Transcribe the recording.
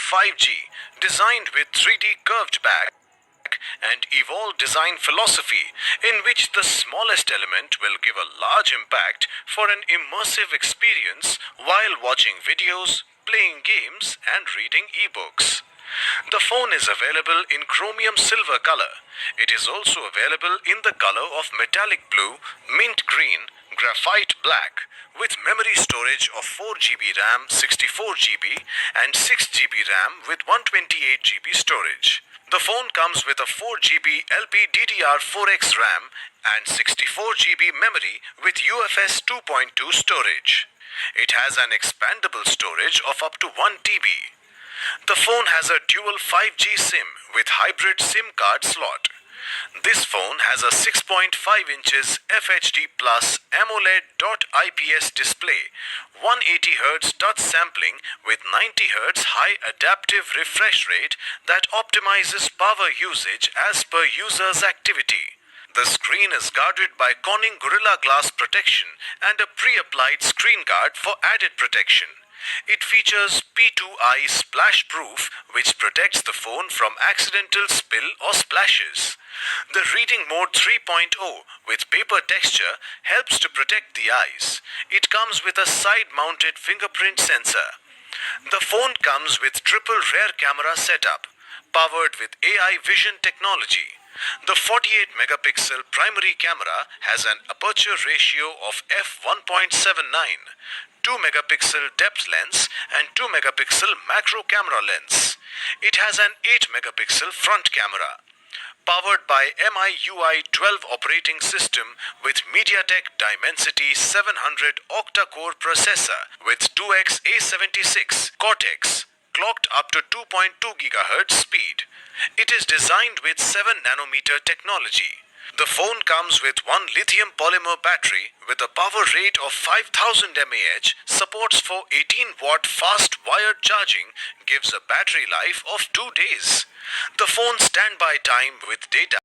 5G, designed with 3D curved back and evolved design philosophy in which the smallest element will give a large impact for an immersive experience while watching videos, playing games and reading ebooks. The phone is available in chromium silver color. It is also available in the color of metallic blue, mint green, graphite black with memory storage of 4GB RAM, 64GB and 6GB RAM with 128GB storage. The phone comes with a 4GB LPDDR4X RAM and 64GB memory with UFS 2.2 storage. It has an expandable storage of up to 1TB. The phone has a dual 5G SIM with hybrid SIM card slot. This phone has a 6.5 inches FHD Plus AMOLED .IPS display, 180Hz touch sampling with 90Hz high adaptive refresh rate that optimizes power usage as per user's activity. The screen is guarded by Corning Gorilla Glass protection and a pre-applied screen guard for added protection. It features P2I splash proof which protects the phone from accidental spill or splashes. The reading mode 3.0 with paper texture helps to protect the eyes. It comes with a side-mounted fingerprint sensor. The phone comes with triple rear camera setup, powered with AI vision technology. The 48 megapixel primary camera has an aperture ratio of f1.79, 2 megapixel depth lens and 2 megapixel macro camera lens. It has an 8 megapixel front camera. Powered by MIUI 12 operating system with Mediatek Dimensity 700 Octa-core processor with 2x A76 Cortex, clocked up to 2.2 GHz speed. It is designed with 7nm technology. The phone comes with one lithium polymer battery with a power rate of 5000 mAh, supports for 18-watt fast wired charging, gives a battery life of 2 days. The phone's standby time with data